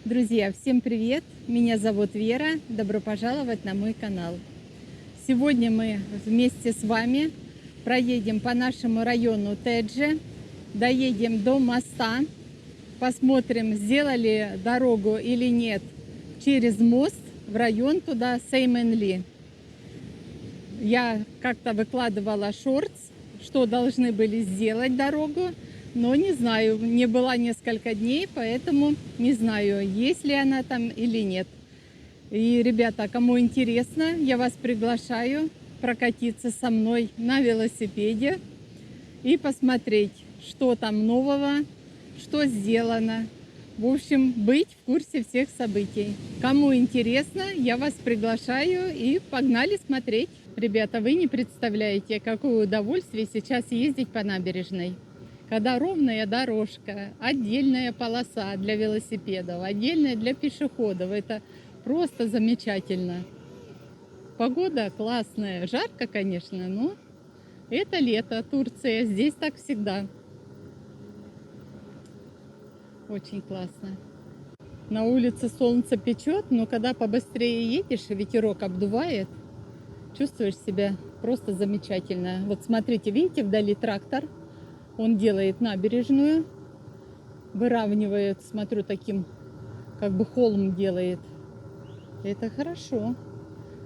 Друзья, всем привет! Меня зовут Вера. Добро пожаловать на мой канал. Сегодня мы вместе с вами проедем по нашему району Теджи, доедем до моста, посмотрим, сделали дорогу или нет через мост в район туда Сеймэн-Ли. Я как-то выкладывала шортс, что должны были сделать дорогу, но не знаю, не была несколько дней, поэтому не знаю, есть ли она там или нет. И, ребята, кому интересно, я вас приглашаю прокатиться со мной на велосипеде и посмотреть, что там нового, что сделано. В общем, быть в курсе всех событий. Кому интересно, я вас приглашаю и погнали смотреть. Ребята, вы не представляете, какое удовольствие сейчас ездить по набережной. Когда ровная дорожка, отдельная полоса для велосипедов, отдельная для пешеходов. Это просто замечательно. Погода классная, жарко, конечно, но это лето, Турция, здесь так всегда. Очень классно. На улице солнце печет, но когда побыстрее едешь, ветерок обдувает, чувствуешь себя просто замечательно. Вот смотрите, видите, вдали трактор. Он делает набережную, выравнивает, смотрю, таким как бы холм делает. Это хорошо.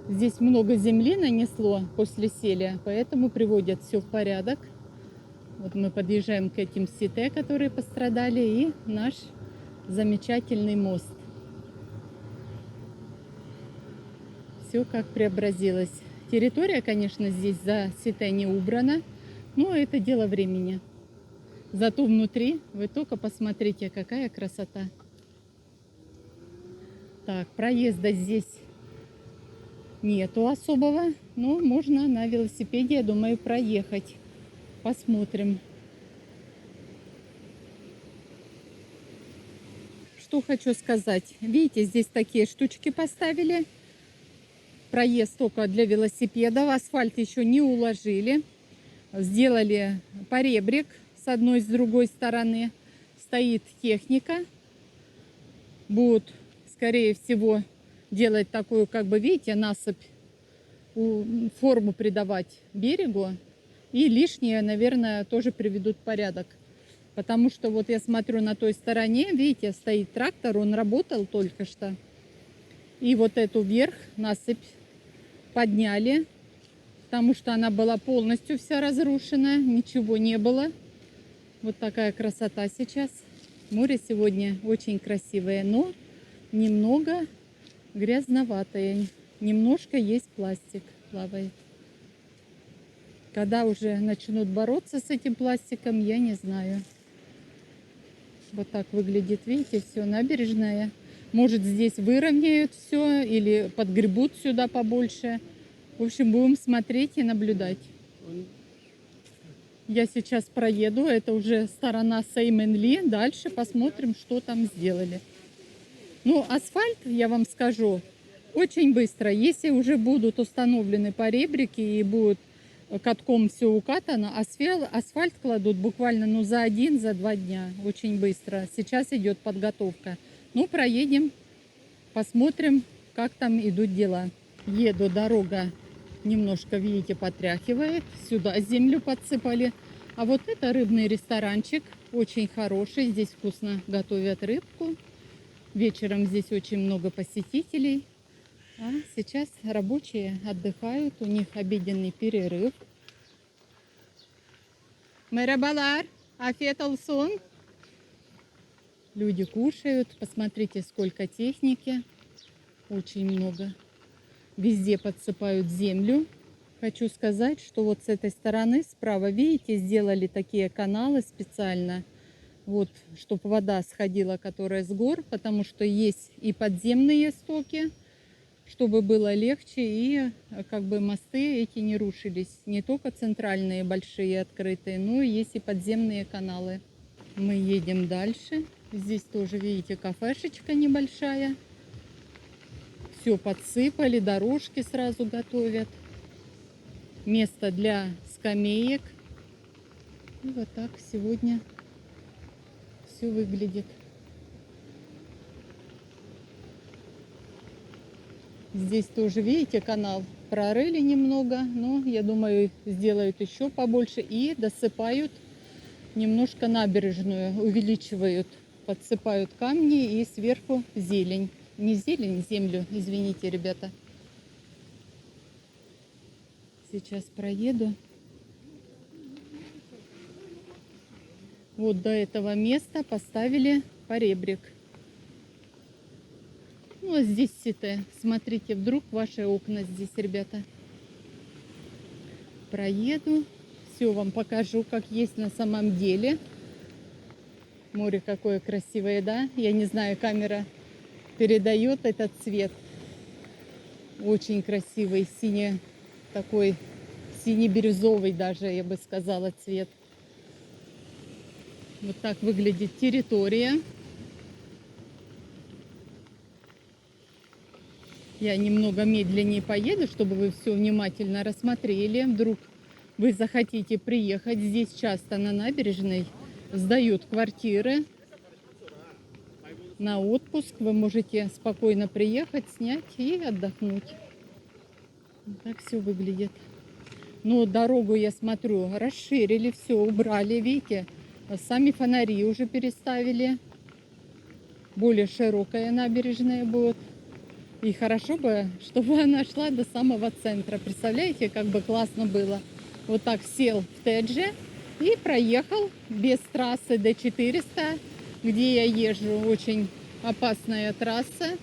Здесь много земли нанесло после селя, поэтому приводят все в порядок. Вот мы подъезжаем к этим сите, которые пострадали, и наш замечательный мост. Все как преобразилось. Территория, конечно, здесь за сите не убрана, но это дело времени. Зато внутри вы только посмотрите, какая красота. Так, проезда здесь нету особого, но можно на велосипеде, я думаю, проехать. Посмотрим. Что хочу сказать. Видите, здесь такие штучки поставили. Проезд только для велосипедов. Асфальт еще не уложили. Сделали поребрик с одной и с другой стороны. Стоит техника. Будут, скорее всего, делать такую, как бы, видите, насыпь, форму придавать берегу. И лишнее, наверное, тоже приведут в порядок. Потому что вот я смотрю на той стороне, видите, стоит трактор, он работал только что. И вот эту вверх насыпь подняли, потому что она была полностью вся разрушена, ничего не было. Вот такая красота сейчас. Море сегодня очень красивое, но немного грязноватое. Немножко есть пластик плавает. Когда уже начнут бороться с этим пластиком, я не знаю. Вот так выглядит, видите, все, набережная. Может, здесь выровняют все или подгребут сюда побольше. В общем, будем смотреть и наблюдать. Я сейчас проеду, это уже сторона Сеймэн-Ли. Дальше посмотрим, что там сделали. Ну, асфальт, я вам скажу, очень быстро. Если уже будут установлены поребрики и будут катком все укатано, асфальт кладут буквально за 1-2 дня. Очень быстро. Сейчас идет подготовка. Ну, проедем, посмотрим, как там идут дела. Еду, дорога немножко, видите, потряхивает. Сюда землю подсыпали. А вот это рыбный ресторанчик. Очень хороший. Здесь вкусно готовят рыбку. Вечером здесь очень много посетителей. А сейчас рабочие отдыхают. У них обеденный перерыв. Мерабалар, афет олсон. Люди кушают. Посмотрите, сколько техники. Очень много. Везде подсыпают землю. Хочу сказать, что вот с этой стороны справа, видите, сделали такие каналы специально. Вот, чтобы вода сходила, которая с гор, потому что есть и подземные стоки, чтобы было легче, и как бы мосты эти не рушились. Не только центральные большие открытые, но и есть и подземные каналы. Мы едем дальше. Здесь тоже, видите, кафешечка небольшая. Все подсыпали, дорожки сразу готовят. Место для скамеек. И вот так сегодня все выглядит. Здесь тоже, видите, канал прорыли немного, но я думаю, сделают еще побольше и досыпают немножко набережную, увеличивают, подсыпают камни и сверху зелень. Не зелень, землю, извините, ребята. Сейчас проеду. Вот до этого места поставили поребрик. Ну, а здесь сите. Смотрите, вдруг ваши окна здесь, ребята. Проеду. Все вам покажу, как есть на самом деле. Море какое красивое, да? Я не знаю, камера передает этот цвет. Очень красивый, синий, такой сине-бирюзовый даже, я бы сказала, цвет. Вот так выглядит территория. Я немного медленнее поеду, чтобы вы все внимательно рассмотрели. Вдруг вы захотите приехать. Здесь часто на набережной сдают квартиры на отпуск. Вы можете спокойно приехать, снять и отдохнуть. Так все выглядит. Но дорогу, я смотрю, расширили, все убрали. Видите, сами фонари уже переставили. Более широкая набережная будет. И хорошо бы, чтобы она шла до самого центра. Представляете, как бы классно было. Вот так сел в Тедже и проехал без трассы Д400, где я езжу. Очень опасная трасса.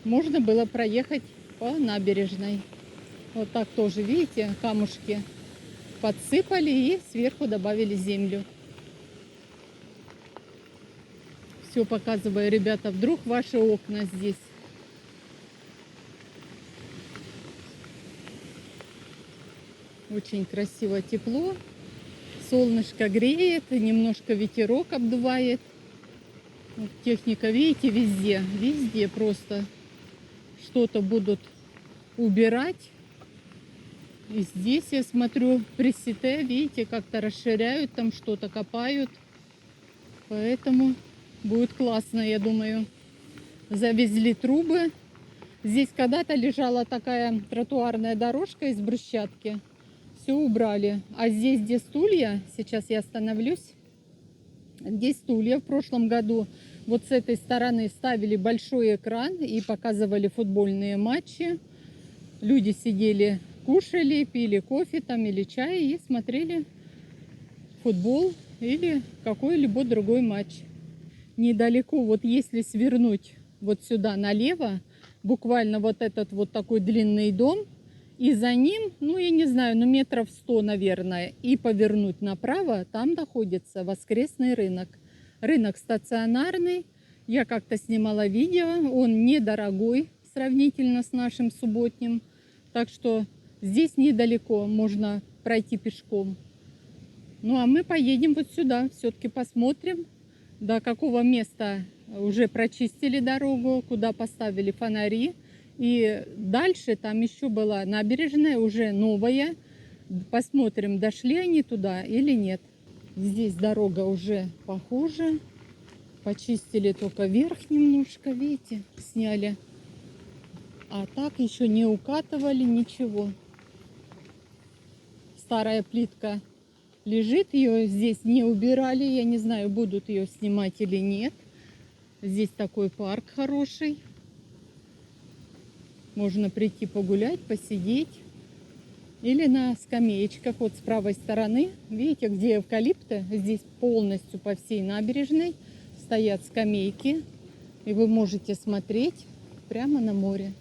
Можно было проехать по набережной. Вот так тоже, видите, камушки подсыпали и сверху добавили землю. Все показываю, ребята, вдруг ваши окна здесь. Очень красиво, тепло. Солнышко греет, немножко ветерок обдувает. Вот техника, видите, везде. Везде просто что-то будут убирать. И здесь я смотрю, при сите, видите, как-то расширяют, там что-то копают. Поэтому будет классно, я думаю. Завезли трубы. Здесь когда-то лежала такая тротуарная дорожка из брусчатки. Все убрали. А здесь, где стулья, сейчас я остановлюсь. Здесь стулья. В прошлом году вот с этой стороны ставили большой экран и показывали футбольные матчи. Люди сидели, кушали, пили кофе там или чай и смотрели футбол или какой-либо другой матч. Недалеко, вот если свернуть вот сюда налево, буквально вот этот вот такой длинный дом, и за ним, ну я не знаю, ну метров 100, наверное, и повернуть направо, там находится воскресный рынок. Рынок стационарный, я как-то снимала видео, он недорогой сравнительно с нашим субботним, так что здесь недалеко, можно пройти пешком. Ну а мы поедем вот сюда, все-таки посмотрим, до какого места уже прочистили дорогу, куда поставили фонари. И дальше там еще была набережная, уже новая. Посмотрим, дошли они туда или нет. Здесь дорога уже похуже. Почистили только верх немножко, видите, сняли. А так еще не укатывали ничего. Старая плитка лежит, ее здесь не убирали. Я не знаю, будут ее снимать или нет. Здесь такой парк хороший. Можно прийти погулять, посидеть. Или на скамеечках. Вот с правой стороны, видите, где эвкалипты. Здесь полностью по всей набережной стоят скамейки. И вы можете смотреть прямо на море.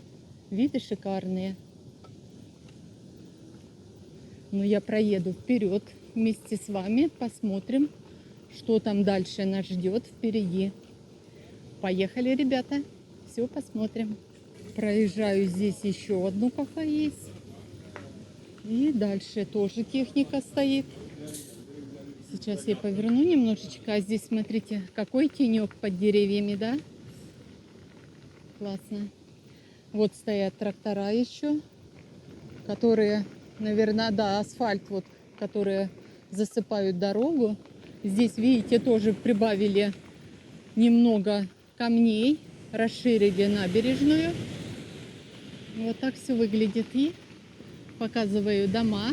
Виды шикарные. Но я проеду вперед вместе с вами. Посмотрим, что там дальше нас ждет впереди. Поехали, ребята. Все посмотрим. Проезжаю, здесь еще одно кафе есть. И дальше тоже техника стоит. Сейчас я поверну немножечко. А здесь, смотрите, какой тенек под деревьями, да? Классно. Вот стоят трактора еще, которые, наверное, да, асфальт, вот, которые засыпают дорогу. Здесь, видите, тоже прибавили немного камней, расширили набережную. Вот так все выглядит. И показываю дома.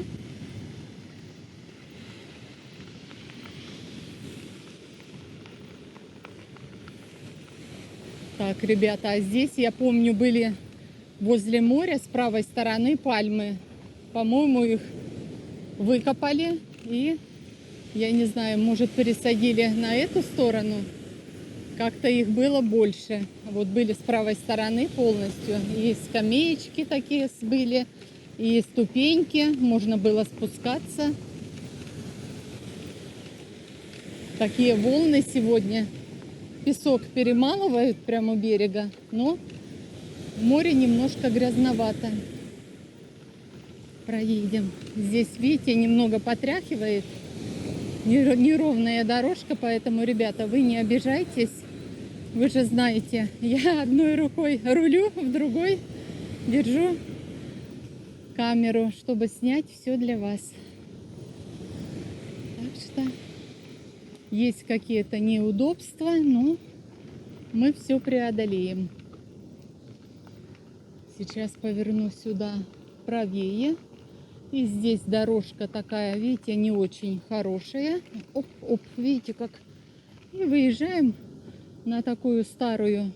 Так, ребята, а здесь, я помню, были возле моря с правой стороны пальмы. По-моему, их выкопали и, я не знаю, может, пересадили на эту сторону. Как-то их было больше. Вот были с правой стороны полностью. И скамеечки такие были, и ступеньки. Можно было спускаться. Такие волны сегодня. Песок перемалывают прямо у берега, но море немножко грязновато. Проедем. Здесь, видите, немного потряхивает. Неровная дорожка, поэтому, ребята, вы не обижайтесь. Вы же знаете, я одной рукой рулю, в другой держу камеру, чтобы снять все для вас. Так что есть какие-то неудобства, но мы все преодолеем. Сейчас поверну сюда правее. И здесь дорожка такая, видите, не очень хорошая. Оп, видите как. И выезжаем на такую старую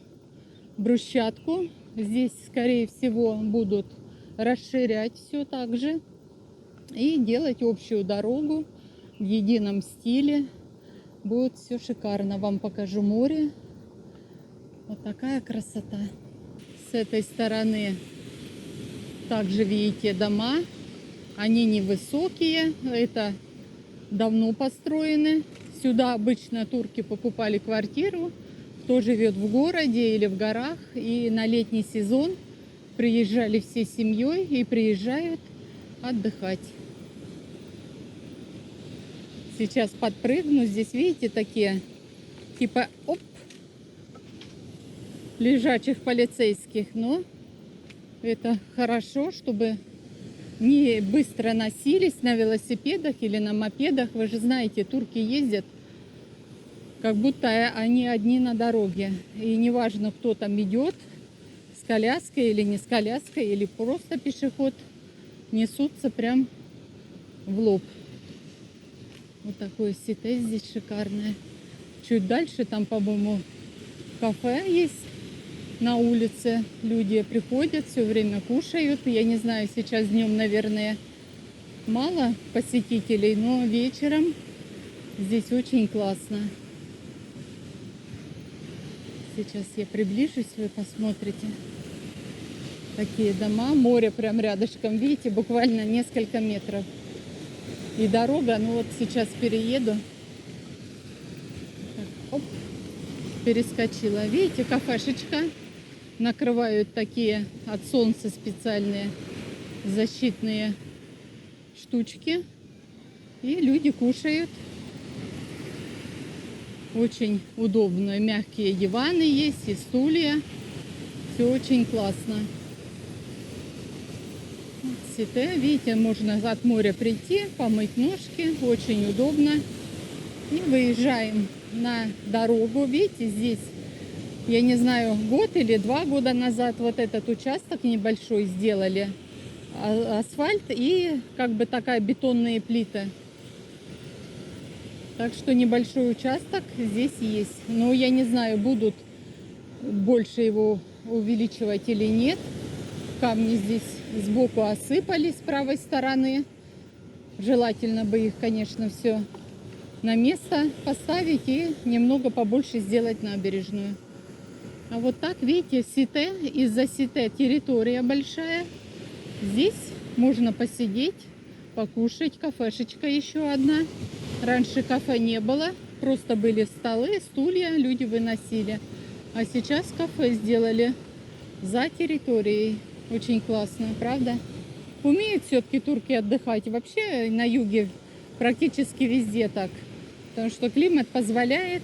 брусчатку. Здесь, скорее всего, будут расширять все так же. И делать общую дорогу в едином стиле. Будет все шикарно. Вам покажу море. Вот такая красота. С этой стороны также видите дома. Они невысокие. Это давно построены. Сюда обычно турки покупали квартиру. Кто живет в городе или в горах. И на летний сезон приезжали всей семьей и приезжают отдыхать. Сейчас подпрыгну. Здесь, видите, такие типа лежачих полицейских. Но это хорошо, чтобы не быстро носились на велосипедах или на мопедах. Вы же знаете, турки ездят, как будто они одни на дороге. И неважно, кто там идет, с коляской или не с коляской, или просто пешеход, несутся прям в лоб. Вот такое сите здесь шикарное. Чуть дальше там, по-моему, кафе есть на улице. Люди приходят, все время кушают. Я не знаю, сейчас днем, наверное, мало посетителей, но вечером здесь очень классно. Сейчас я приближусь, вы посмотрите. Такие дома, море прям рядышком, видите, буквально несколько метров. И дорога, ну вот сейчас перееду. Так, оп, перескочила. Видите, кафешечка. Накрывают такие от солнца специальные защитные штучки. И люди кушают. Очень удобно. Мягкие диваны есть и стулья. Все очень классно. Сите, видите, можно от моря прийти, помыть ножки. Очень удобно. И выезжаем на дорогу. Видите, здесь, я не знаю, год или 2 года назад вот этот участок небольшой сделали. Асфальт и как бы такая бетонные плиты. Так что небольшой участок здесь есть. Но я не знаю, будут больше его увеличивать или нет. Камни здесь сбоку осыпали с правой стороны. Желательно бы их, конечно, все на место поставить и немного побольше сделать набережную. А вот так, видите, сите, из-за сите территория большая. Здесь можно посидеть, покушать. Кафешечка еще одна. Раньше кафе не было, просто были столы, стулья, люди выносили. А сейчас кафе сделали за территорией. Очень классно, правда? Умеют все-таки турки отдыхать. Вообще на юге практически везде так. Потому что климат позволяет,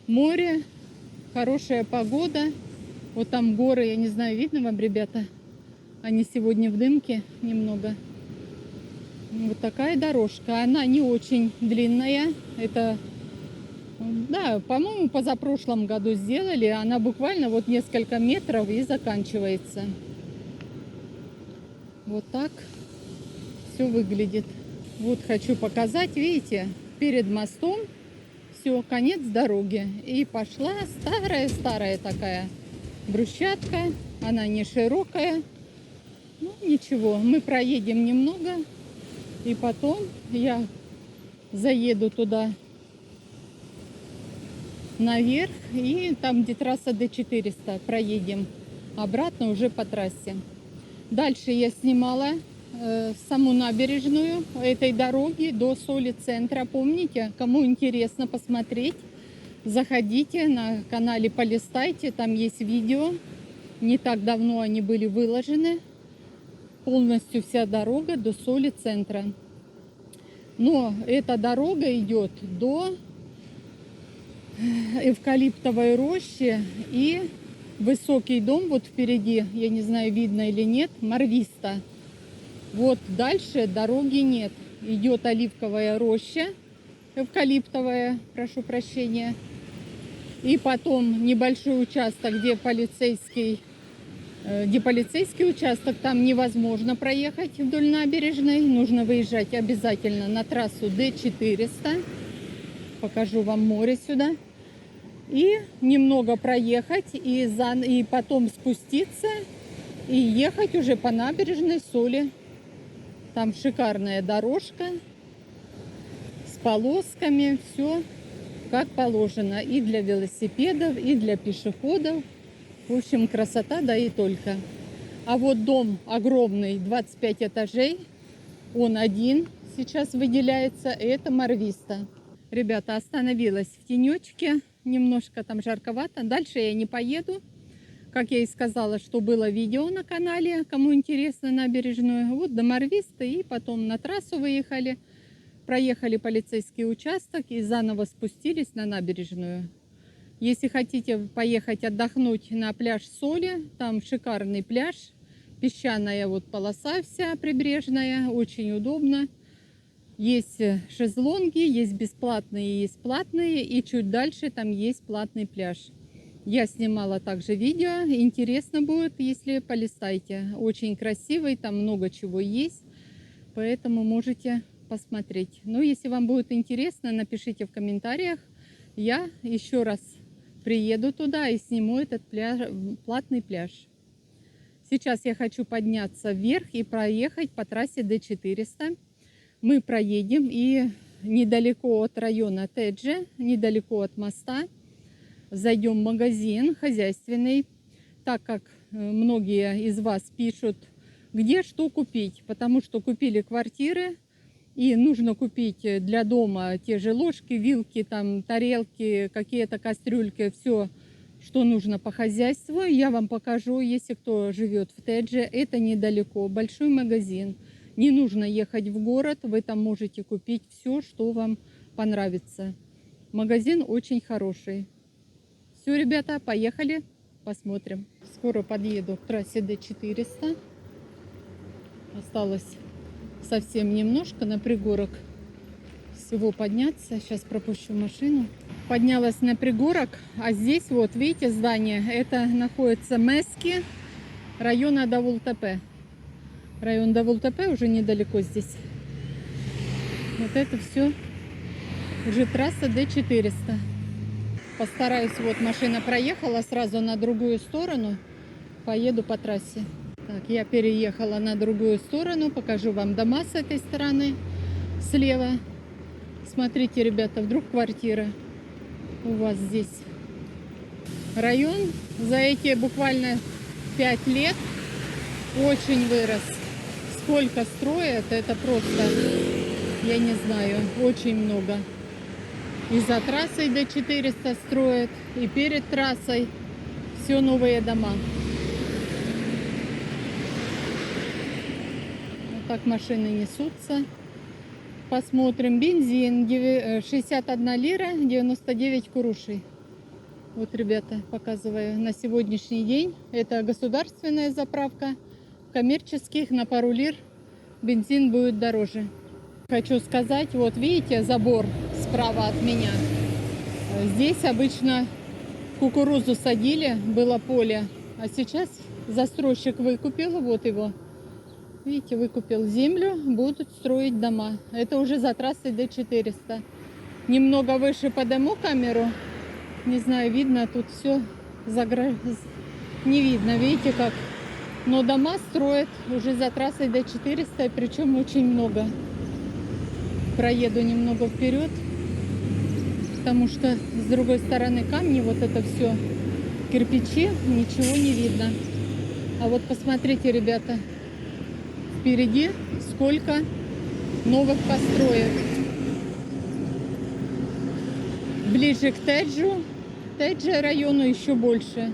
море, хорошая погода. Вот там горы, я не знаю, видно вам, ребята? Они сегодня в дымке немного. Вот такая дорожка. Она не очень длинная. Это, да, по-моему, позапрошлом году сделали. Она буквально вот несколько метров и заканчивается. Вот так все выглядит. Вот хочу показать, видите, перед мостом все, конец дороги. И пошла старая такая брусчатка. Она не широкая. Ну, ничего, мы проедем немного. И потом я заеду туда наверх. И там, где трасса Д400, проедем обратно уже по трассе. Дальше я снимала саму набережную этой дороги до Соли-центра. Помните, кому интересно посмотреть, заходите на канале, полистайте, там есть видео. Не так давно они были выложены. Полностью вся дорога до Соли-центра. Но эта дорога идет до эвкалиптовой рощи и высокий дом вот впереди, я не знаю, видно или нет, Марвиста. Вот дальше дороги нет. Идет оливковая роща, эвкалиптовая, прошу прощения. И потом небольшой участок, где полицейский участок, там невозможно проехать вдоль набережной. Нужно выезжать обязательно на трассу Д400. Покажу вам море сюда. И немного проехать, и потом спуститься, и ехать уже по набережной Соли. Там шикарная дорожка с полосками, все как положено. И для велосипедов, и для пешеходов. В общем, красота, да и только. А вот дом огромный, 25 этажей, он один сейчас выделяется, это Марвиста. Ребята, остановилась в тенечке, немножко там жарковато. Дальше я не поеду. Как я и сказала, что было видео на канале, кому интересно, набережную. Вот до Марвиста, и потом на трассу выехали, проехали полицейский участок и заново спустились на набережную. Если хотите поехать отдохнуть на пляж Соли, там шикарный пляж, песчаная вот полоса вся прибрежная, очень удобно. Есть шезлонги, есть бесплатные, есть платные, и чуть дальше там есть платный пляж. Я снимала также видео, интересно будет, если полистайте. Очень красивый, там много чего есть, поэтому можете посмотреть. Ну, если вам будет интересно, напишите в комментариях. Я еще раз приеду туда и сниму этот платный пляж. Сейчас я хочу подняться вверх и проехать по трассе Д400. Мы проедем и недалеко от района Теджи, недалеко от моста, зайдем в магазин хозяйственный, так как многие из вас пишут, где что купить, потому что купили квартиры и нужно купить для дома те же ложки, вилки, там, тарелки, какие-то кастрюльки, все, что нужно по хозяйству. Я вам покажу, если кто живет в Тедже, это недалеко, большой магазин. Не нужно ехать в город, вы там можете купить все, что вам понравится. Магазин очень хороший. Все, ребята, поехали, посмотрим. Скоро подъеду к трассе Д400. Осталось совсем немножко на пригорок всего подняться. Сейчас пропущу машину. Поднялась на пригорок, а здесь вот, видите, здание. Это находится Мески, района Давултепе. Район Давултепе уже недалеко здесь. Вот это все уже трасса Д400. Постараюсь, вот машина проехала сразу на другую сторону. Поеду по трассе. Так, я переехала на другую сторону. Покажу вам дома с этой стороны. Слева. Смотрите, ребята, вдруг квартира у вас здесь. Район за эти буквально 5 лет очень вырос. Сколько строят, это просто, я не знаю, очень много. И за трассой Д400 строят, и перед трассой все новые дома. Вот так машины несутся. Посмотрим. Бензин 61 лира 99 курушей. Вот, ребята, показываю на сегодняшний день. Это государственная заправка. Коммерческих на пару лир бензин будет дороже. Хочу сказать, вот видите забор справа от меня. Здесь обычно кукурузу садили, было поле, а сейчас застройщик выкупил вот его Видите, выкупил землю, будут строить дома. Это уже за трассой Д400. Немного выше подниму камеру. Не знаю, видно, тут все не видно, видите как. Но дома строят уже за трассой Д400, причем очень много. Проеду немного вперед, потому что с другой стороны камни, вот это все кирпичи, ничего не видно. А вот посмотрите, ребята, впереди сколько новых построек. Ближе к Теджи району еще больше.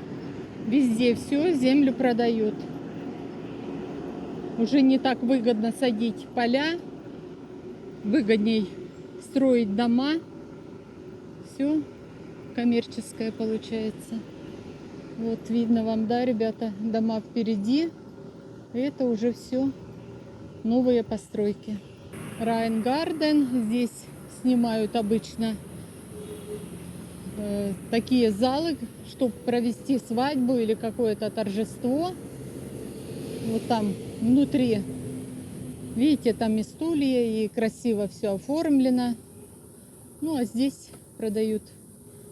Везде все, землю продают. Уже не так выгодно садить поля, выгодней строить дома. Все коммерческое получается. Вот видно вам, да, ребята, дома впереди. Это уже все новые постройки. Райан Гарден. Здесь снимают обычно такие залы, чтобы провести свадьбу или какое-то торжество. Вот там внутри, видите, там и стулья, и красиво все оформлено. Ну а здесь продают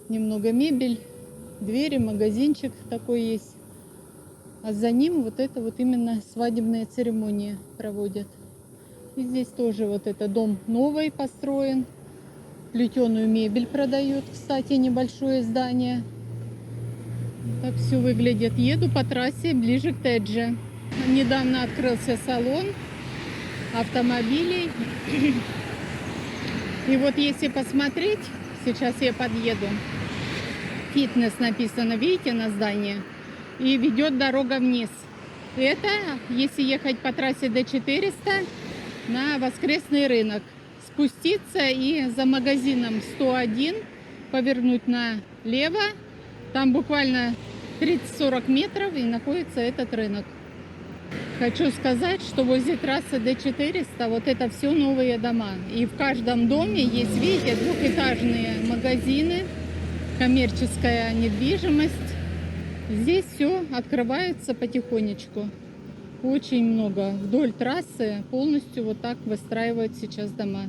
немного мебель, двери, магазинчик такой есть. А за ним вот это вот именно свадебные церемонии проводят. И здесь тоже вот это дом новый построен. Плетеную мебель продают, кстати, небольшое здание. Так все выглядит. Еду по трассе ближе к Теджи. Недавно открылся салон автомобилей. И вот если посмотреть, сейчас я подъеду. Фитнес написано, видите, на здании. И ведет дорога вниз. Это если ехать по трассе Д400 на воскресный рынок. Спуститься и за магазином 101 повернуть налево. Там буквально 30-40 метров и находится этот рынок. Хочу сказать, что возле трассы Д400 вот это все новые дома. И в каждом доме есть, видите, двухэтажные магазины, коммерческая недвижимость. Здесь все открывается потихонечку. Очень много. Вдоль трассы полностью вот так выстраивают сейчас дома.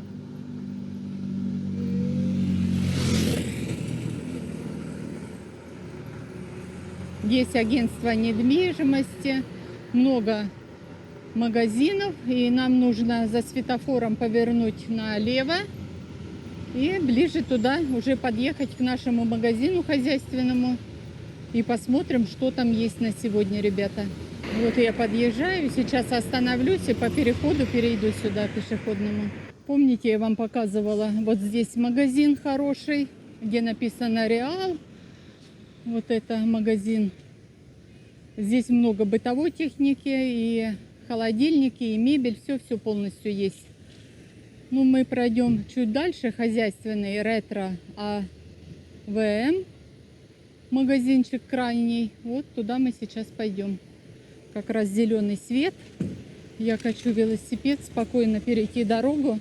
Есть агентство недвижимости, много магазинов, и нам нужно за светофором повернуть налево и ближе туда уже подъехать к нашему магазину хозяйственному и посмотрим, что там есть на сегодня, ребята. Вот я подъезжаю, сейчас остановлюсь и по переходу перейду сюда пешеходному. Помните, я вам показывала, вот здесь магазин хороший, где написано Реал. Вот это магазин. Здесь много бытовой техники, и холодильники, и мебель, все полностью есть. Ну, мы пройдем чуть дальше, хозяйственный ретро АВМ, магазинчик крайний. Вот туда мы сейчас пойдем. Как раз зеленый свет. Я хочу велосипед спокойно перейти дорогу,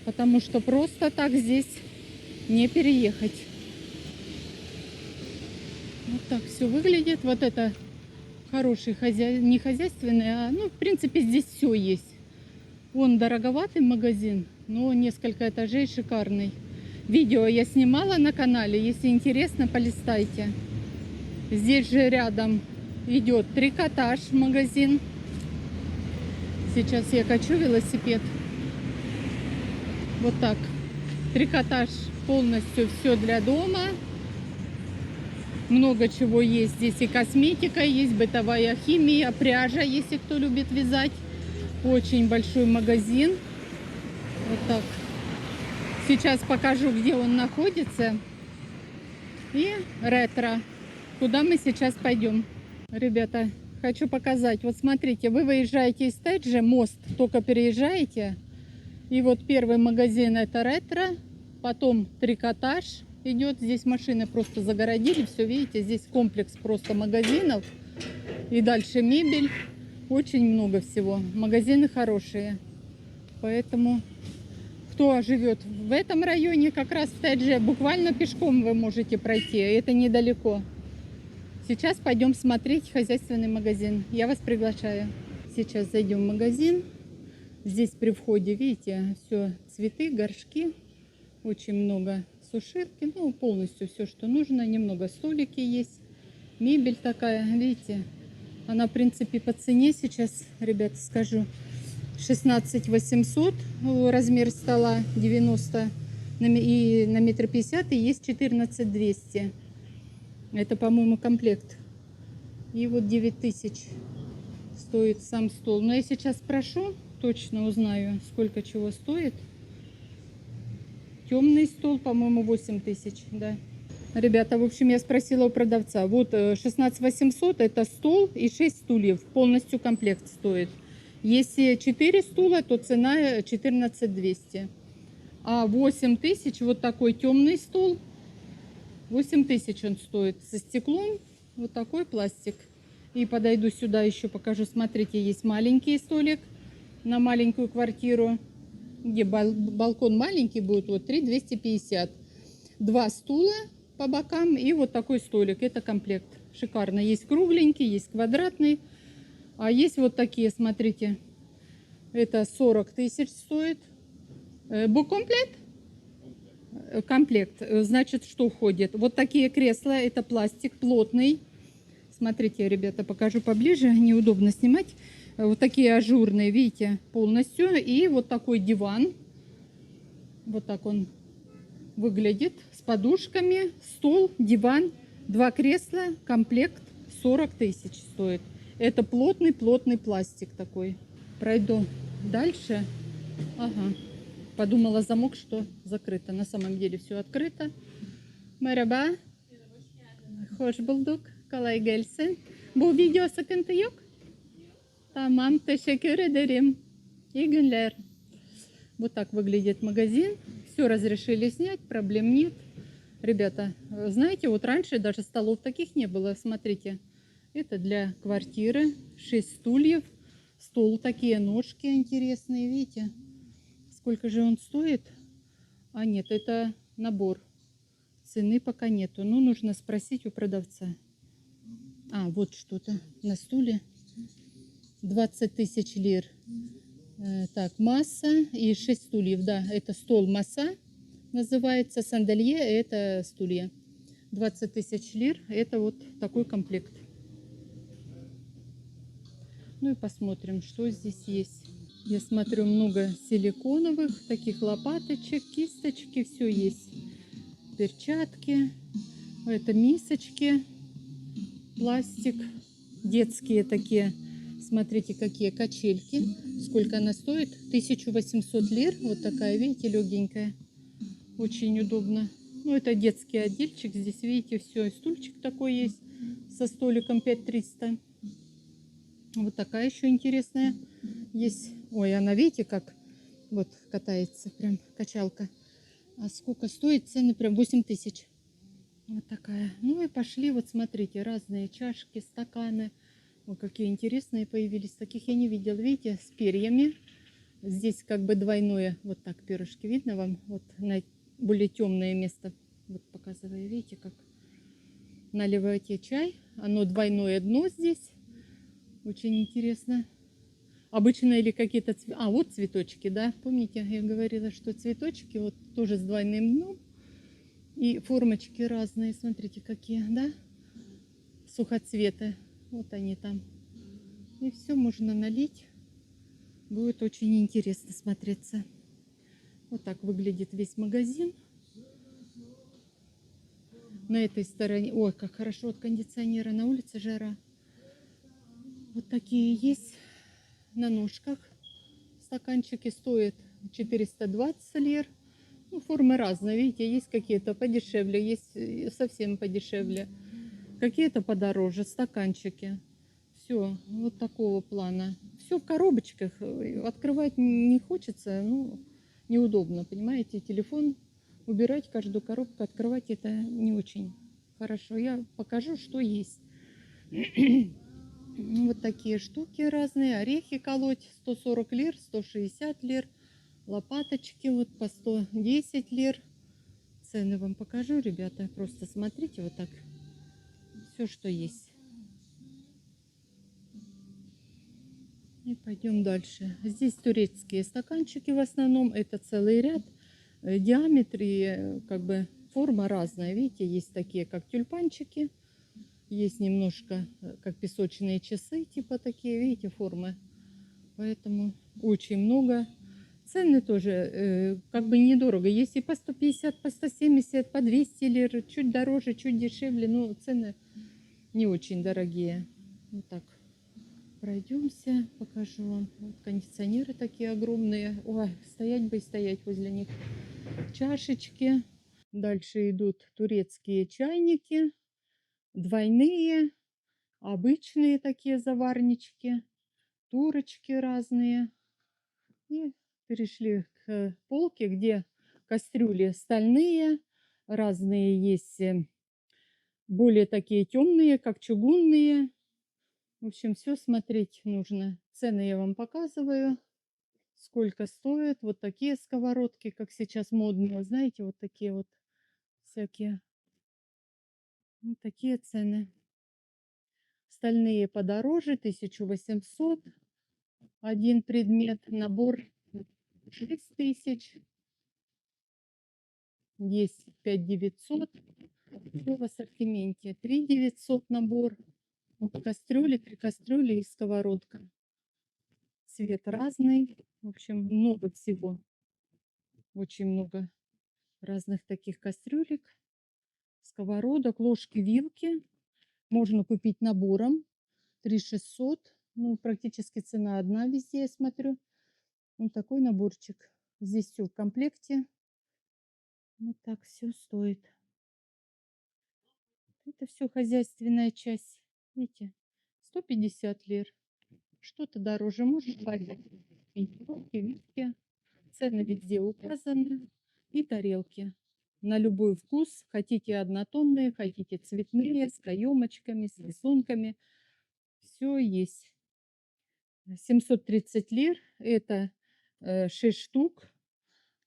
потому что просто так здесь не переехать. Вот так все выглядит. Вот это хороший не хозяйственный, а, ну, в принципе, здесь все есть. Вон дороговатый магазин, но несколько этажей, шикарный. Видео я снимала на канале, если интересно, полистайте. Здесь же рядом идет Трикотаж магазин. Сейчас я качу велосипед. Вот так. Трикотаж полностью все для дома. Много чего есть. Здесь и косметика есть, бытовая химия, пряжа, если кто любит вязать. Очень большой магазин. Вот так. Сейчас покажу, где он находится. И ретро. Куда мы сейчас пойдем. Ребята, хочу показать. Вот смотрите, вы выезжаете из Теджи, мост только переезжаете. И вот первый магазин это ретро. Потом Трикотаж идет. Здесь машины просто загородили. Все, видите, здесь комплекс просто магазинов. И дальше мебель. Очень много всего. Магазины хорошие. Поэтому, кто живет в этом районе, как раз в Тедже, буквально пешком вы можете пройти. Это недалеко. Сейчас пойдем смотреть хозяйственный магазин. Я вас приглашаю. Сейчас зайдем в магазин. Здесь при входе, видите, все цветы, горшки. Очень много сушилки. Ну, полностью все, что нужно. Немного столики есть. Мебель такая, видите. Она, в принципе, по цене сейчас, ребята, скажу, 16 800 размер стола, 90 и на метр 50, и есть 14 200. Это, по-моему, комплект. И вот 9000 стоит сам стол. Но я сейчас спрошу, точно узнаю, сколько чего стоит. Темный стол, по-моему, 8000, да. Ребята, в общем, я спросила у продавца. Вот 16 800 это стол и 6 стульев. Полностью комплект стоит. Если 4 стула, то цена 14 200. А 8000 вот такой темный стол. 8000 он стоит со стеклом. Вот такой пластик. И подойду сюда еще покажу. Смотрите, есть маленький столик на маленькую квартиру, где балкон маленький будет. Вот 3 250. Два стула по бокам и вот такой столик. Это комплект. Шикарно. Есть кругленький, есть квадратный. А есть вот такие, смотрите. Это 40 000 стоит. Букомплект? Комплект. Значит, что входит? Вот такие кресла. Это пластик плотный. Смотрите, ребята, покажу поближе. Неудобно снимать. Вот такие ажурные, видите, полностью. И вот такой диван. Вот так он выглядит. С подушками. Стол, диван, два кресла. Комплект 40 000 стоит. Это плотный пластик такой. Пройду дальше. Ага. Подумала, замок, что закрыто. На самом деле все открыто. Merhaba. Hoş bulduk. Kolay gelsin. Bu video sıkıntı yok. Tamam, teşekkür ederim. И günler. Вот так выглядит магазин. Все разрешили снять, проблем нет. Ребята, знаете, вот раньше даже столов таких не было. Смотрите, это для квартиры. 6 стульев. Стол, такие ножки интересные, видите. Сколько же он стоит? А нет, это набор. Цены пока нету. Ну, нужно спросить у продавца. А, вот что-то на стуле. 20 000 лир. Так, масса и 6 стульев. Да, это стол масса называется. Сандалье, это стулья. 20 000 лир. Это вот такой комплект. Ну и посмотрим, что здесь есть. Я смотрю, много силиконовых таких лопаточек, кисточки, все есть. Перчатки, это мисочки, пластик, детские такие. Смотрите, какие качельки. Сколько она стоит? 1800 лир. Вот такая, видите, легенькая. Очень удобно. Ну, это детский отдельчик. Здесь, видите, все. И стульчик такой есть со столиком 5300. Вот такая еще интересная есть. Ой, она, видите, как вот катается, прям качалка. А сколько стоит? Цены прям 8000. Вот такая. Ну и пошли, вот смотрите, разные чашки, стаканы. Вот какие интересные появились. Таких я не видела. Видите, с перьями. Здесь как бы двойное. Вот так перышки видно вам. Вот на более темное место. Вот показываю. Видите, как наливаете чай. Оно двойное дно здесь. Очень интересно. Обычно или какие-то... А, вот цветочки, да? Помните, я говорила, что цветочки вот тоже с двойным дном. И формочки разные. Смотрите, какие, да? Сухоцветы. Вот они там. И все можно налить. Будет очень интересно смотреться. Вот так выглядит весь магазин. На этой стороне... Ой, как хорошо от кондиционера. На улице жара. Вот такие есть на ножках. Стаканчики стоят 420 лир. Ну, формы разные, видите, есть какие-то подешевле, есть совсем подешевле. Какие-то подороже, стаканчики. Все, вот такого плана. Все в коробочках. Открывать не хочется, ну, неудобно, понимаете. Телефон убирать, каждую коробку открывать, это не очень хорошо. Я покажу, что есть. Вот такие штуки разные. Орехи колоть 140 лир, 160 лир. Лопаточки вот по 110 лир. Цены вам покажу, ребята. Просто смотрите вот так. Все, что есть. И пойдем дальше. Здесь турецкие стаканчики в основном. Это целый ряд. Диаметр и как бы форма разная. Видите, есть такие, как тюльпанчики. Есть немножко, как песочные часы, типа такие, видите, формы. Поэтому очень много. Цены тоже как бы недорого. Есть и по 150, по 170, по 200 лир. Чуть дороже, чуть дешевле. Но цены не очень дорогие. Вот так. Пройдемся, покажу вам. Вот кондиционеры такие огромные. Ой, стоять бы и стоять возле них. Чашечки. Дальше идут турецкие чайники. Двойные, обычные такие заварнички. Турочки разные. И перешли к полке, где кастрюли стальные. Разные есть. Более такие темные, как чугунные. В общем, все смотреть нужно. Цены я вам показываю. Сколько стоит. Вот такие сковородки, как сейчас модные. Знаете, вот такие вот всякие. Вот такие цены. Стальные подороже, 1800. Один предмет, набор 6000. Есть 5900. Все в ассортименте. 3900 набор. Вот кастрюли, 3 кастрюли и сковородка. Цвет разный. В общем, много всего. Очень много разных таких кастрюлек, сковородок, ложки, вилки. Можно купить набором 3600. Ну, практически цена одна везде, я смотрю. Вот такой наборчик. Здесь все в комплекте. Вот так все стоит. Это все хозяйственная часть. Видите, 150 лир. Что-то дороже. Может быть, вилки. Цены везде указаны. И тарелки. На любой вкус. Хотите однотонные, хотите цветные, с каемочками, с рисунками. Все есть. 730 лир. Это 6 штук.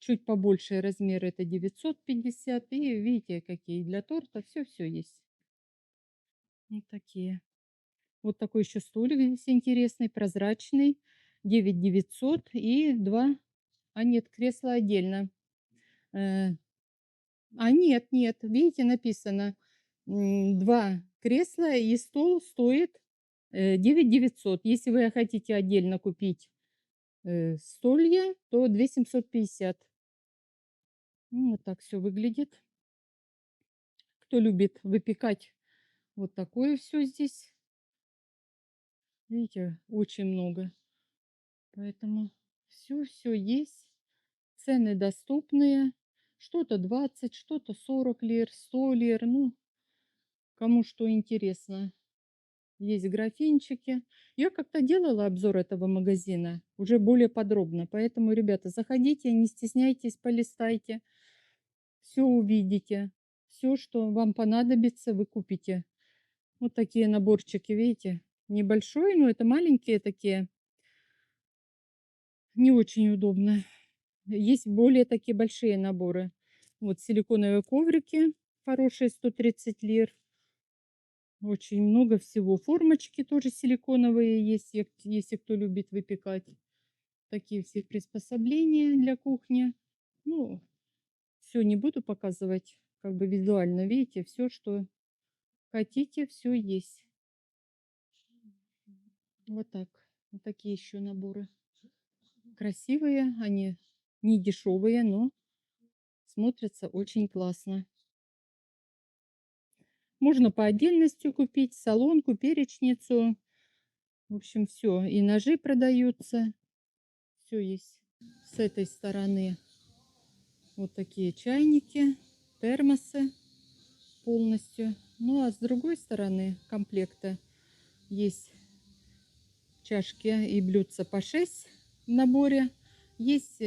Чуть побольше размер это 950. И видите, какие для торта. Все есть. Вот такие. Вот такой еще столик здесь интересный, прозрачный. 9900 и 2. А нет, кресло отдельно. Нет, видите, написано 2 кресла и стол стоит 9900. Если вы хотите отдельно купить стулья, то 2750. Ну, вот так все выглядит. Кто любит выпекать, вот такое все здесь. Видите, очень много. Поэтому все есть. Цены доступные. Что-то 20, что-то 40 лир, 100 лир. Ну, кому что интересно. Есть графинчики. Я как-то делала обзор этого магазина уже более подробно. Поэтому, ребята, заходите, не стесняйтесь, полистайте. Все увидите. Все, что вам понадобится, вы купите. Вот такие наборчики, видите? Небольшой, но это маленькие такие. Не очень удобно. Есть более такие большие наборы. Вот силиконовые коврики хорошие, 130 лир. Очень много всего. Формочки тоже силиконовые есть, если кто любит выпекать. Такие все приспособления для кухни. Ну, все не буду показывать как бы визуально. Видите, все, что хотите, все есть. Вот так. Вот такие еще наборы. Красивые, они не дешевые, но смотрятся очень классно. Можно по отдельности купить солонку, перечницу. В общем, все. И ножи продаются. Все есть. С этой стороны вот такие чайники, термосы полностью. Ну а с другой стороны комплекта есть чашки и блюдца по 6 в наборе. Есть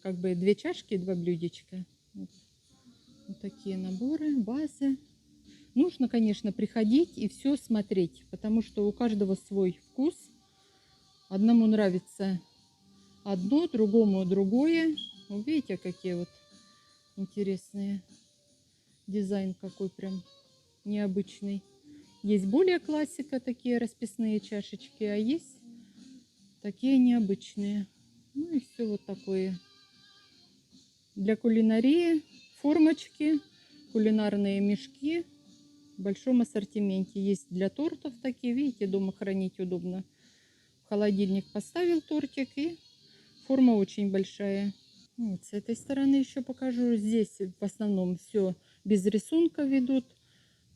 как бы 2 чашки, 2 блюдечка. Вот такие наборы, базы. Нужно, конечно, приходить и все смотреть, потому что у каждого свой вкус. Одному нравится одно, другому другое. Видите, какие вот интересные. Дизайн какой прям необычный. Есть более классика, такие расписные чашечки, а есть такие необычные. Ну и все вот такое. Для кулинарии формочки, кулинарные мешки в большом ассортименте. Есть для тортов такие, видите, дома хранить удобно. В холодильник поставил тортик, и форма очень большая. Вот с этой стороны еще покажу. Здесь в основном все без рисунка ведут.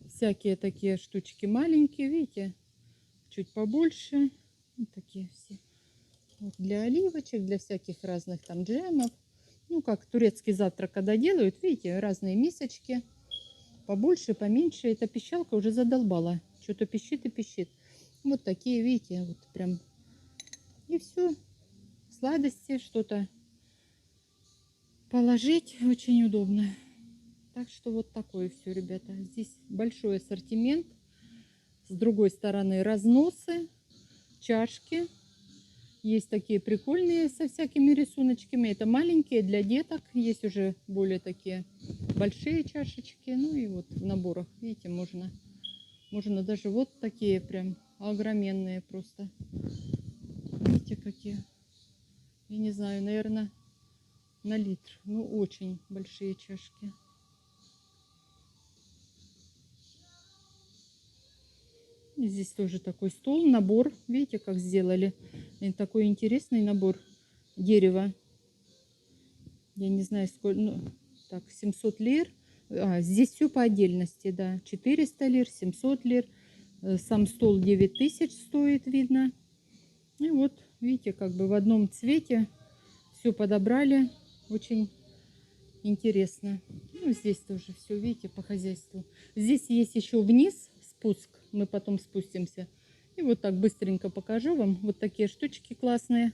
Всякие такие штучки маленькие, видите, чуть побольше. Вот такие все. Вот для оливочек, для всяких разных там джемов. Ну, как турецкий завтрак, когда делают, видите, разные мисочки. Побольше, поменьше. Эта пищалка уже задолбала. Что-то пищит и пищит. Вот такие, видите, вот прям. И все. Сладости, что-то положить очень удобно. Так что вот такое все, ребята. Здесь большой ассортимент. С другой стороны разносы, чашки. Есть такие прикольные со всякими рисуночками. Это маленькие для деток. Есть уже более такие большие чашечки. Ну и вот в наборах, видите, можно даже вот такие прям огроменные просто. Видите, какие? Я не знаю, наверное, на литр. Ну, очень большие чашки. И здесь тоже такой стол, набор. Видите, как сделали? И такой интересный набор дерева. Я не знаю, сколько. Ну, так, 700 лир. Здесь все по отдельности, да. 400 лир, 700 лир. Сам стол 9000 стоит, видно. И вот, видите, как бы в одном цвете все подобрали. Очень интересно. Ну, здесь тоже все, видите, по хозяйству. Здесь есть еще вниз спуск. Мы потом спустимся. И вот так быстренько покажу вам. Вот такие штучки классные.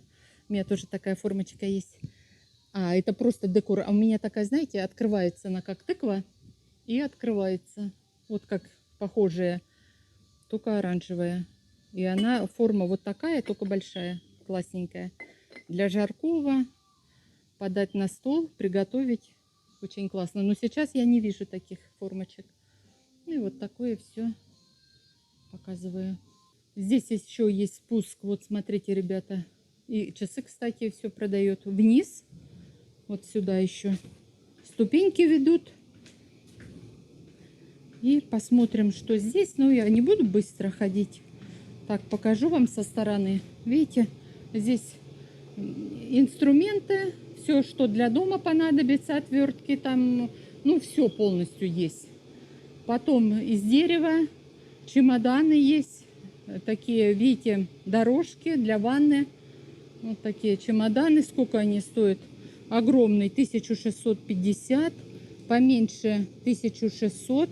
У меня тоже такая формочка есть. Это просто декор. А у меня такая, знаете, открывается она как тыква. И открывается. Вот как похожая. Только оранжевая. И она, форма вот такая, только большая. Классненькая. Для жаркого. Подать на стол, приготовить. Очень классно. Но сейчас я не вижу таких формочек. И вот такое все показываю. Здесь еще есть спуск. Вот смотрите, ребята. И часы, кстати, все продает. Вниз. Вот сюда еще ступеньки ведут. И посмотрим, что здесь. Ну, я не буду быстро ходить. Так, покажу вам со стороны. Видите, здесь инструменты. Все, что для дома понадобится. Отвертки там. Ну, все полностью есть. Потом из дерева чемоданы есть. Такие, видите, дорожки для ванны. Вот такие чемоданы. Сколько они стоят? Огромный 1650. Поменьше 1600.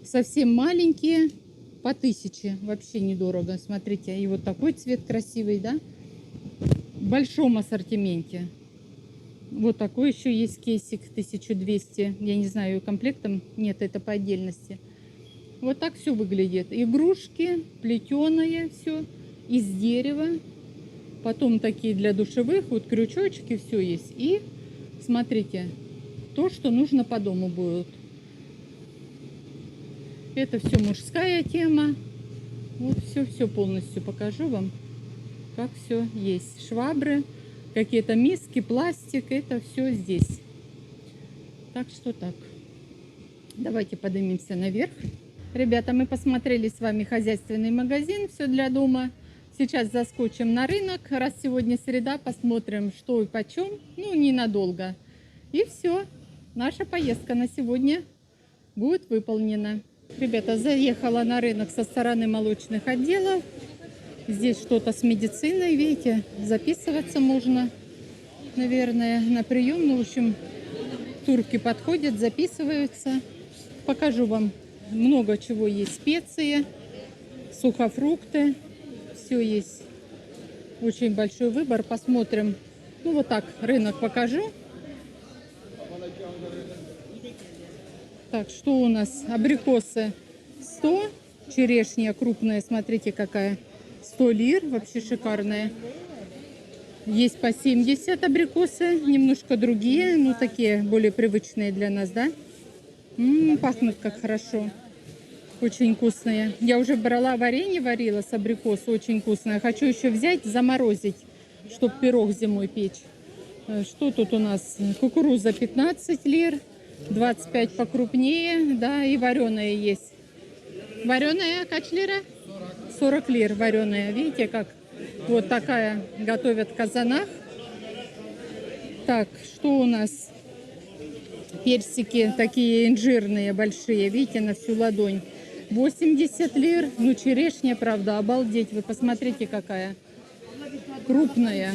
Совсем маленькие по 1000. Вообще недорого. Смотрите. И вот такой цвет красивый, да? В большом ассортименте. Вот такой еще есть кейсик 1200. Я не знаю, комплектом. Нет, это по отдельности. Вот так все выглядит. Игрушки, плетеные все. Из дерева. Потом такие для душевых. Вот крючочки, все есть. И смотрите. То, что нужно по дому будет. Это все мужская тема. Вот все полностью покажу вам. Как все есть. Швабры. Какие-то миски, пластик, это все здесь. Так что так. Давайте поднимемся наверх. Ребята, мы посмотрели с вами хозяйственный магазин, все для дома. Сейчас заскочим на рынок. Раз сегодня среда, посмотрим, что и почем. Ну, ненадолго. И все. Наша поездка на сегодня будет выполнена. Ребята, заехала на рынок со стороны молочных отделов. Здесь что-то с медициной, видите, записываться можно, наверное, на прием. Ну, в общем, турки подходят, записываются. Покажу вам много чего есть. Специи, сухофрукты, все есть. Очень большой выбор. Посмотрим. Ну, вот так рынок покажу. Так, что у нас? Абрикосы 100, черешня крупная, смотрите какая. 100 лир, вообще шикарная. Есть по 70 абрикосы, немножко другие, но такие более привычные для нас, да? Пахнут как хорошо. Очень вкусные. Я уже брала варенье, варила с абрикос, очень вкусное. Хочу еще взять, заморозить. чтобы пирог зимой печь. Что тут у нас? Кукуруза 15 лир, 25 покрупнее, да, и вареная есть. Вареная качлира? 40 лир вареная. Видите, как вот такая готовят в казанах. Так, что у нас? Персики такие инжирные, большие, видите, на всю ладонь. 80 лир. Ну, черешня, правда, обалдеть. Вы посмотрите, какая крупная.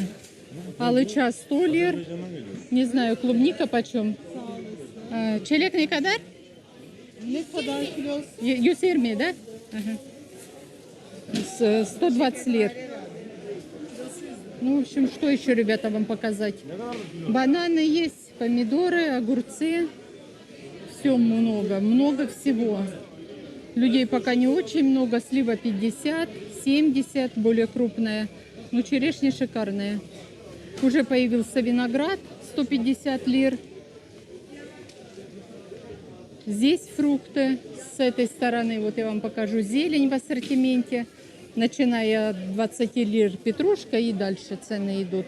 Алыча 100 лир. Не знаю, клубника почем. Челек не кадар? Ne kadar kilosu? 120, да? Ага. 120 лир. Ну, в общем, что еще, ребята, вам показать? Бананы есть, помидоры, огурцы. Все много, много всего. Людей пока не очень много. Слива 50, 70, более крупная. Ну, черешни шикарные. Уже появился виноград, 150 лир. Здесь фрукты. С этой стороны, вот я вам покажу, зелень в ассортименте. Начиная от 20 лир петрушка и дальше цены идут.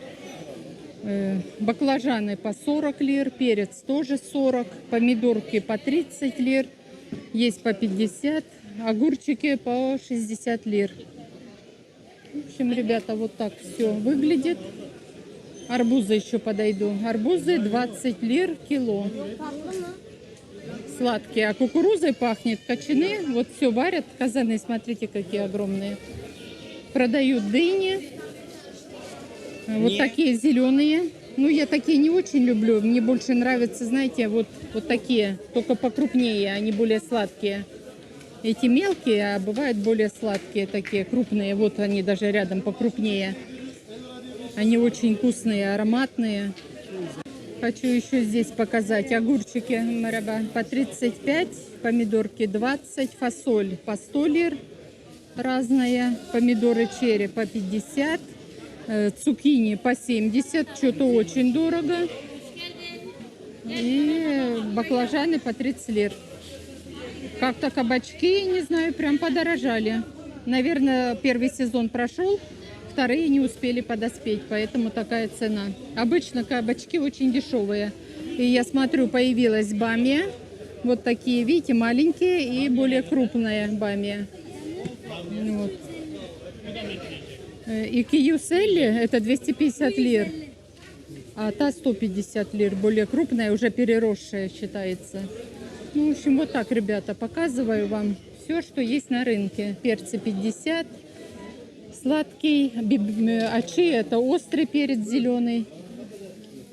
Баклажаны по 40 лир, перец тоже 40, помидорки по 30 лир, есть по 50, огурчики по 60 лир. В общем, ребята, вот так все выглядит. Арбузы еще подойду. Арбузы 20 лир кило. Сладкие. А кукурузой пахнет. Кочаны. Вот все варят. Казаны, смотрите, какие огромные. Продают дыни. Вот такие зеленые. Ну, я такие не очень люблю. Мне больше нравятся, знаете, вот такие. Только покрупнее. Они более сладкие. Эти мелкие, а бывают более сладкие, такие крупные. Вот они даже рядом покрупнее. Они очень вкусные, ароматные. Хочу еще здесь показать огурчики мараба по 35, помидорки 20, фасоль по 100 лир разная, помидоры черри по 50, цукини по 70, что-то очень дорого, и баклажаны по 30 лир. Как-то кабачки, не знаю, прям подорожали. Наверное, первый сезон прошел. Вторые не успели подоспеть, поэтому такая цена. Обычно кабачки очень дешевые. И я смотрю, появилась бамия. Вот такие, видите, маленькие и более крупная бамия. Вот. И киюселли это 250 лир. А та 150 лир, более крупная, уже переросшая считается. Ну, в общем, вот так, ребята, показываю вам все, что есть на рынке. Перцы 50. Сладкий, ачи это острый перец зеленый.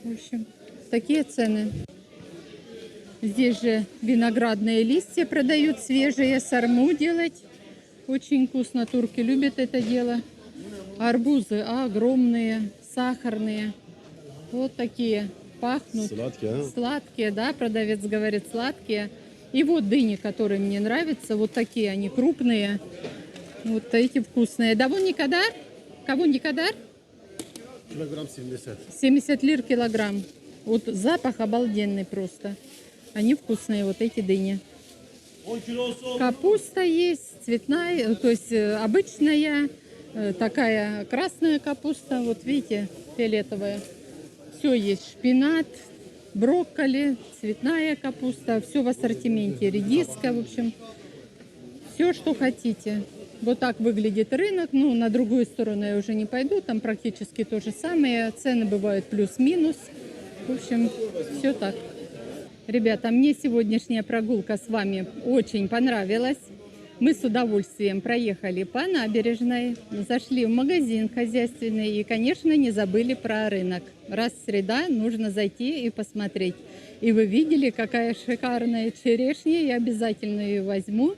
В общем, такие цены. Здесь же виноградные листья продают свежие, сарму делать. Очень вкусно, турки любят это дело. Арбузы огромные, сахарные. Вот такие, пахнут. Сладкие, Сладкие, да, продавец говорит, сладкие. И вот дыни, которые мне нравятся, вот такие они крупные. Вот эти вкусные. Да вон никадар? Кого никадар? Килограмм 70. 70 лир килограмм. Вот запах обалденный просто. Они вкусные, вот эти дыни. Капуста есть, цветная, то есть обычная, такая красная капуста, вот видите, фиолетовая. Все есть, шпинат, брокколи, цветная капуста, все в ассортименте, редиска, в общем, все, что хотите. Вот так выглядит рынок. Ну, на другую сторону я уже не пойду. Там практически то же самое. Цены бывают плюс-минус. В общем, все так. Ребята, мне сегодняшняя прогулка с вами очень понравилась. Мы с удовольствием проехали по набережной, зашли в магазин хозяйственный и, конечно, не забыли про рынок. Раз среда, нужно зайти и посмотреть. И вы видели, какая шикарная черешня. Я обязательно ее возьму.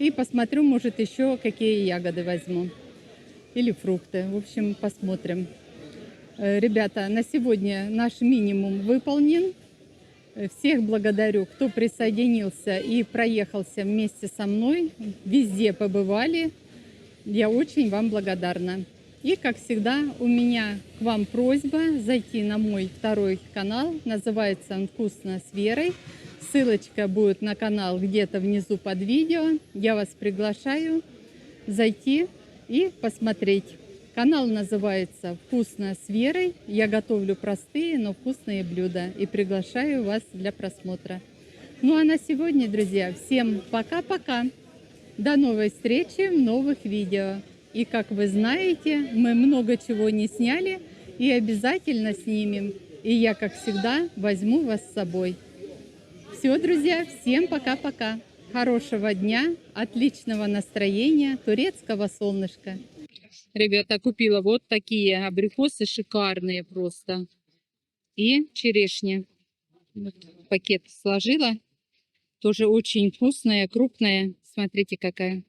И посмотрю, может, еще какие ягоды возьму. Или фрукты. В общем, посмотрим. Ребята, на сегодня наш минимум выполнен. Всех благодарю, кто присоединился и проехался вместе со мной. Везде побывали. Я очень вам благодарна. И, как всегда, у меня к вам просьба зайти на мой второй канал. Называется он «Вкусно с Верой». Ссылочка будет на канал где-то внизу под видео. Я вас приглашаю зайти и посмотреть. Канал называется «Вкусно с Верой». Я готовлю простые, но вкусные блюда и приглашаю вас для просмотра. Ну а на сегодня, друзья, всем пока-пока. До новой встречи в новых видео. И как вы знаете, мы много чего не сняли и обязательно снимем. И я, как всегда, возьму вас с собой. Все, друзья, всем пока-пока. Хорошего дня, отличного настроения, турецкого солнышка. Ребята, купила вот такие абрикосы шикарные просто. И черешни. Вот пакет сложила. Тоже очень вкусная, крупная. Смотрите, какая.